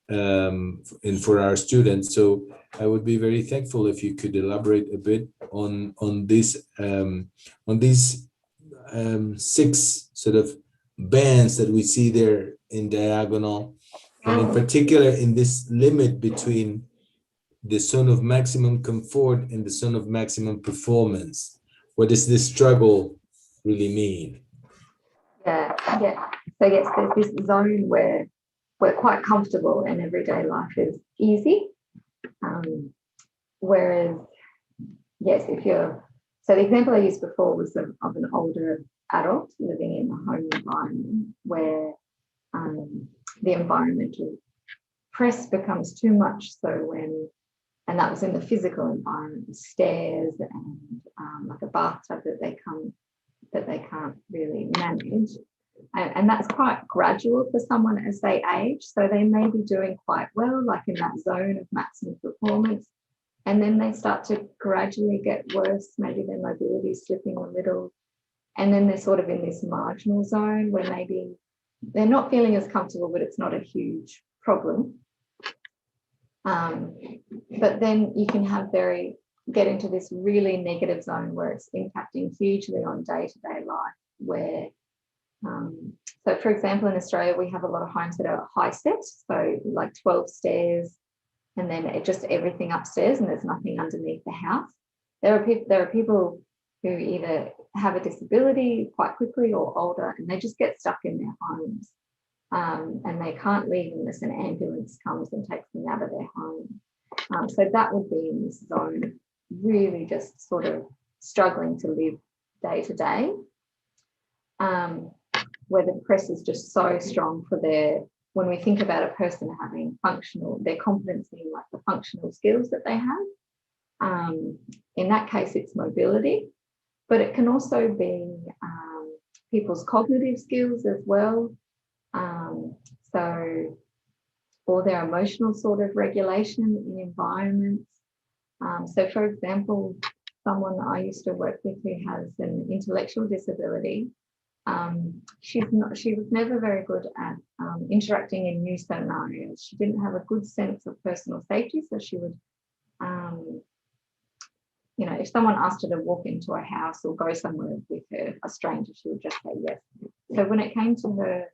and for our students. So I would be very thankful if you could elaborate a bit on these 6 sort of bands that we see there in diagonal, and in particular in this limit between the zone of maximum comfort and the zone of maximum performance. What does this struggle really mean? Yeah. So yes, there's this zone where we're quite comfortable and everyday life is easy. Whereas, yes, so the example I used before was of an older adult living in a home environment where the environmental press becomes too much. And that was in the physical environment, stairs and like a bathtub that they can't really manage. And that's quite gradual for someone as they age. So they may be doing quite well, like in that zone of maximum performance. And then they start to gradually get worse. Maybe their mobility is slipping a little. And then they're sort of in this marginal zone where maybe they're not feeling as comfortable, but it's not a huge problem. But then you can get into this really negative zone where it's impacting hugely on day-to-day life, where so for example, in Australia, we have a lot of homes that are high steps, so like 12 stairs, and then just everything upstairs, and there's nothing underneath the house. There are people who either have a disability quite quickly or older, and they just get stuck in their homes, and they can't leave unless an ambulance comes and takes them out of their home. So that would be in this zone, really just sort of struggling to live day to day, where the press is just so strong for when we think about a person having their competency in like the functional skills that they have. In that case, it's mobility, but it can also be people's cognitive skills as well. Or their emotional sort of regulation in environments. So for example, someone I used to work with who has an intellectual disability, she was never very good at interacting in new scenarios. She didn't have a good sense of personal safety, so she would, if someone asked her to walk into a house or go somewhere with a stranger, she would just say yes. So when it came to her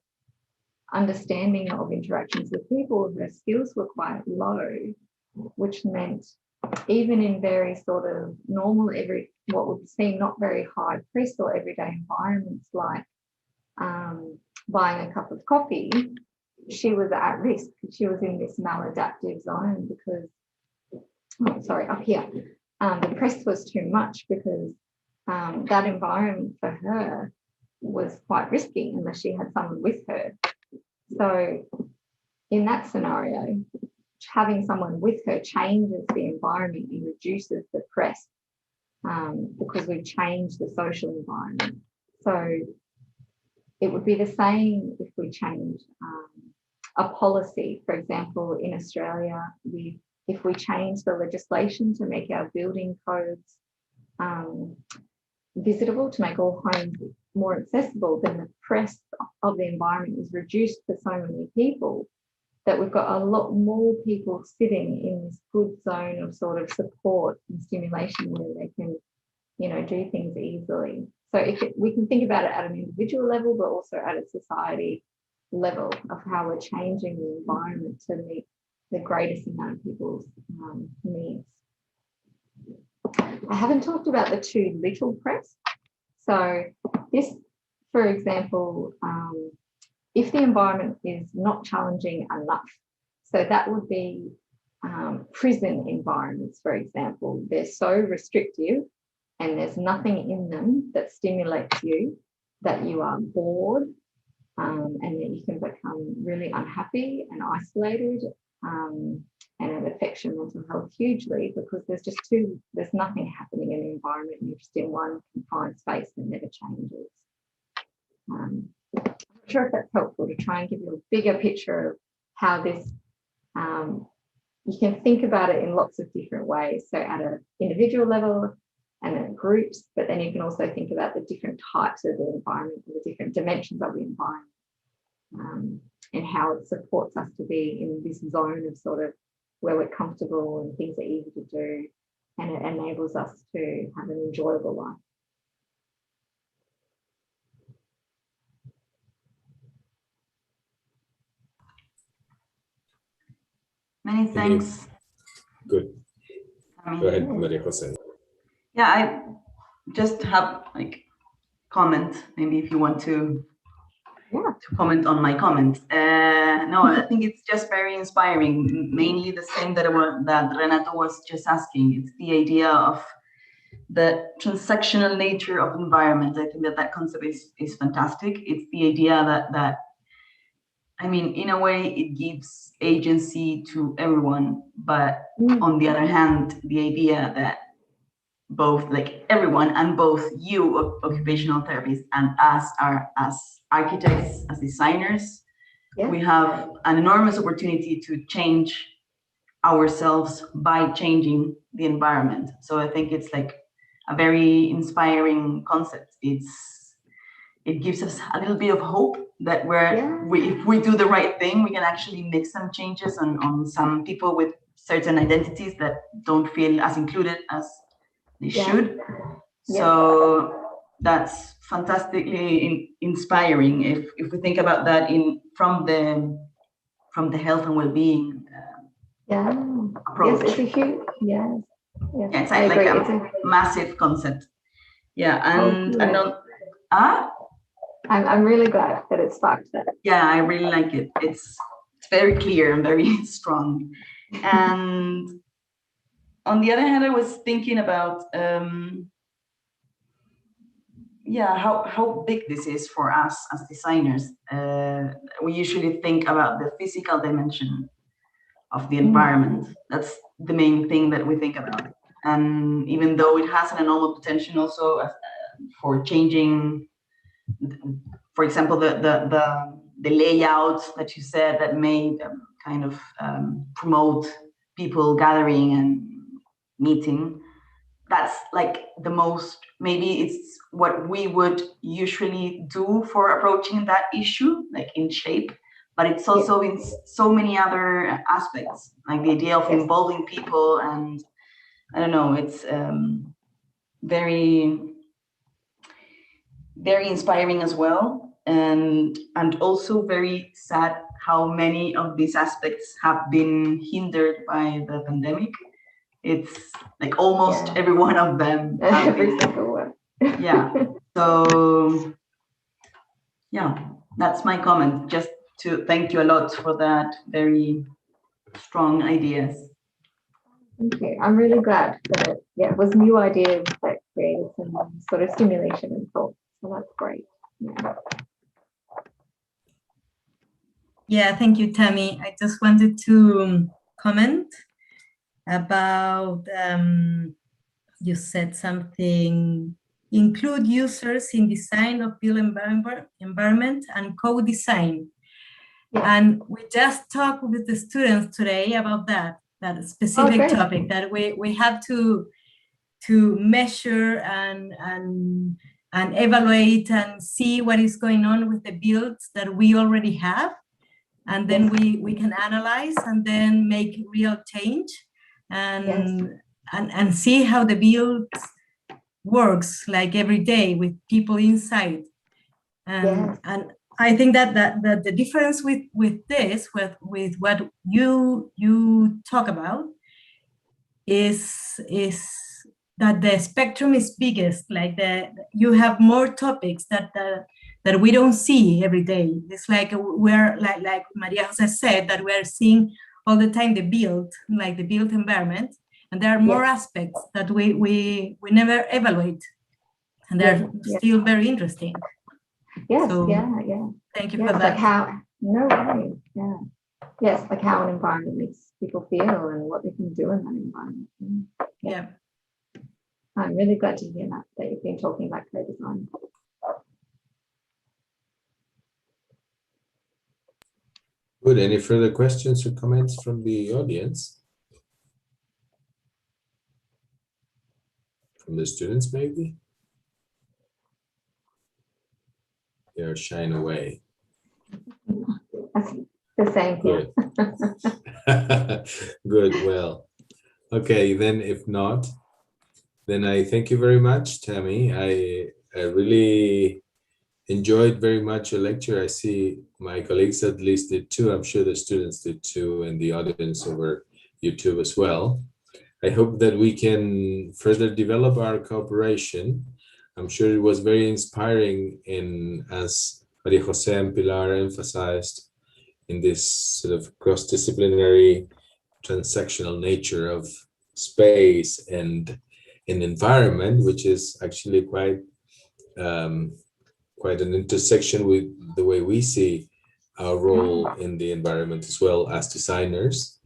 understanding of interactions with people, her skills were quite low, which meant even in very sort of normal, what would seem not very high press or everyday environments like buying a cup of coffee, she was at risk. She was in this maladaptive zone because, up here, the press was too much because that environment for her was quite risky unless she had someone with her. So in that scenario, having someone with her changes the environment and reduces the press because we've changed the social environment. So it would be the same if we change a policy. For example, in Australia, if we change the legislation to make our building codes visitable, to make all homes more accessible, then the press of the environment is reduced for so many people that we've got a lot more people sitting in this good zone of sort of support and stimulation where they can, do things easily. So we can think about it at an individual level, but also at a society level of how we're changing the environment to meet the greatest amount of people's needs. I haven't talked about the too little press. So this, for example, if the environment is not challenging enough, so that would be prison environments, for example. They're so restrictive and there's nothing in them that stimulates you, that you are bored, and that you can become really unhappy and isolated, and it affects your mental health hugely because there's nothing happening in the environment and you're just in one confined space that never changes. I'm not sure if that's helpful to try and give you a bigger picture of how this, you can think about it in lots of different ways. So at an individual level and at groups, but then you can also think about the different types of the environment, the different dimensions of the environment. and how it supports us to be in this zone of sort of where we're comfortable and things are easy to do, and it enables us to have an enjoyable life. Many thanks. Good. Tammy. Go ahead, Maria Jose. Yeah, I just have like comment, maybe if you want to comment on my comment. No, I think it's just very inspiring, mainly the same that Renato was just asking. It's the idea of the transactional nature of environment. I think that concept is fantastic. It's the idea that I mean, in a way, it gives agency to everyone, but on the other hand, the idea that both like everyone and both you, occupational therapists, and us are as architects, as designers, we have an enormous opportunity to change ourselves by changing the environment. So I think it's like a very inspiring concept. It gives us a little bit of hope that if we do the right thing, we can actually make some changes on some people with certain identities that don't feel as included as they should. So that's fantastically inspiring if we think about that from the health and well-being approach. Yes, it's a huge, yeah, it's like a massive concept. I'm really glad that it sparked that. Yeah, I really like it. It's very clear and very strong. And on the other hand, I was thinking about how big this is for us as designers. We usually think about the physical dimension of the environment. That's the main thing that we think about. And even though it has an enormous potential also for changing, for example, the layouts that you said that may kind of promote people gathering and meeting, that's like the most, maybe it's what we would usually do for approaching that issue, like in shape, but it's also in so many other aspects, like the idea of involving people, and I don't know, it's very, very inspiring as well, and also very sad how many of these aspects have been hindered by the pandemic. It's like almost every one of them. Every single one. So that's my comment. Just to thank you a lot for that very strong ideas. Thank you. I'm really glad that it was new ideas that created some sort of stimulation and thought. So that's great. Yeah, thank you, Tammy. I just wanted to comment about, you said something, include users in design of built environment and co-design. And we just talked with the students today about that specific topic, that we have to measure and evaluate and see what is going on with the builds that we already have. And then we can analyze and then make real change and see how the build works, like every day with people inside. And I think that the difference with this, with what you talk about, is that the spectrum is biggest. Like you have more topics that we don't see every day. It's like we're like Maria Jose said, that we're seeing all the time the built environment, and there are more aspects that we never evaluate, and they're still very interesting. Thank you for that. Like how, no worries. Yes, like how an environment makes people feel and what they can do in that environment. I'm really glad to hear that you've been talking about co-design. Good. Any further questions or comments from the audience? From the students, maybe? They are shying away. That's the same here. Good. Good. Well, okay. Then if not, then I thank you very much, Tammy. I really enjoyed very much your lecture. I see my colleagues at least did too. I'm sure the students did too, and the audience over YouTube as well. I hope that we can further develop our cooperation. I'm sure it was very inspiring in, as Maria Jose and Pilar emphasized, in this sort of cross-disciplinary transactional nature of space and an environment, which is actually quite an intersection with the way we see our role in the environment as well as designers,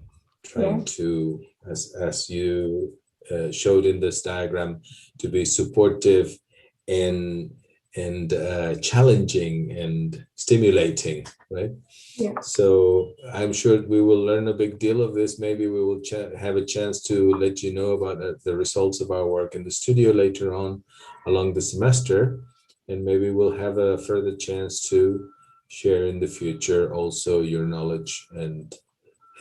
trying to, as you showed in this diagram, to be supportive and challenging and stimulating, right? Yeah. So I'm sure we will learn a big deal of this. Maybe we will have a chance to let you know about the results of our work in the studio later on along the semester. And maybe we'll have a further chance to share in the future also your knowledge and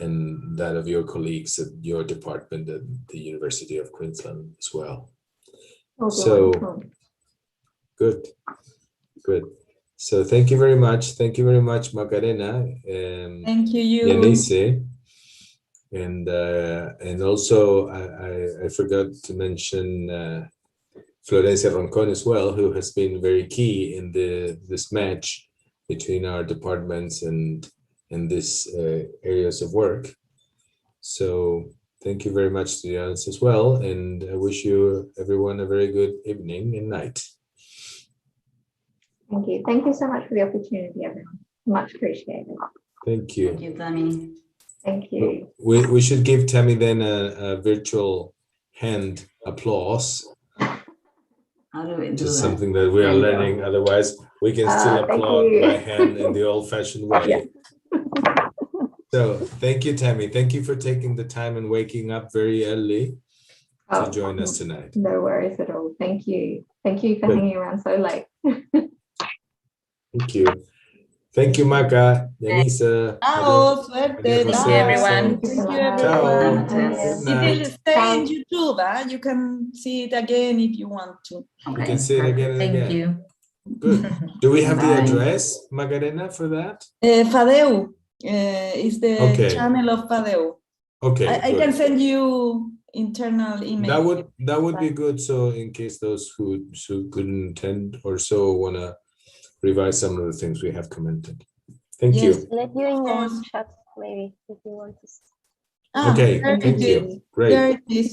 that of your colleagues at your department at the University of Queensland as well. So good. So thank you very much. Thank you very much, Macarena and Thank you. Yanice. And also I forgot to mention Florencia Roncon as well, who has been very key in this match between our departments and these areas of work. So thank you very much to the audience as well, and I wish you everyone a very good evening and night. Thank you. Thank you so much for the opportunity, everyone. Much appreciated. Thank you. Thank you, Tammy. Thank you. We should give Tammy then a virtual hand applause. How do we do Just that? something that we are There you go. learning. Otherwise, we can still Thank applaud you. by hand in the old-fashioned way. Yeah. So thank you, Tammy. Thank you for taking the time and waking up very early to join us tonight. No worries at all. Thank you. Thank you for Good. hanging around so late. Thank you. Thank you, Maca, Yanisa. Ciao, suerte. Maria Jose, everyone. Thank you, Ciao. everyone. Good It night. will stay in YouTube. You can see it again if you want to. You Okay, can see it again and Thank again. you. Good. Do we have the Bye. address, Macarena, for that? Fadeu is the Okay. channel of Fadeu. Okay, I good. can send you internal email. That would be good. So in case those who couldn't attend or so want to revise some of the things we have commented. Thank Yes. you. Let you in the course. chat maybe if you want to. Ah, Okay, very thank good. you. Great. There it is.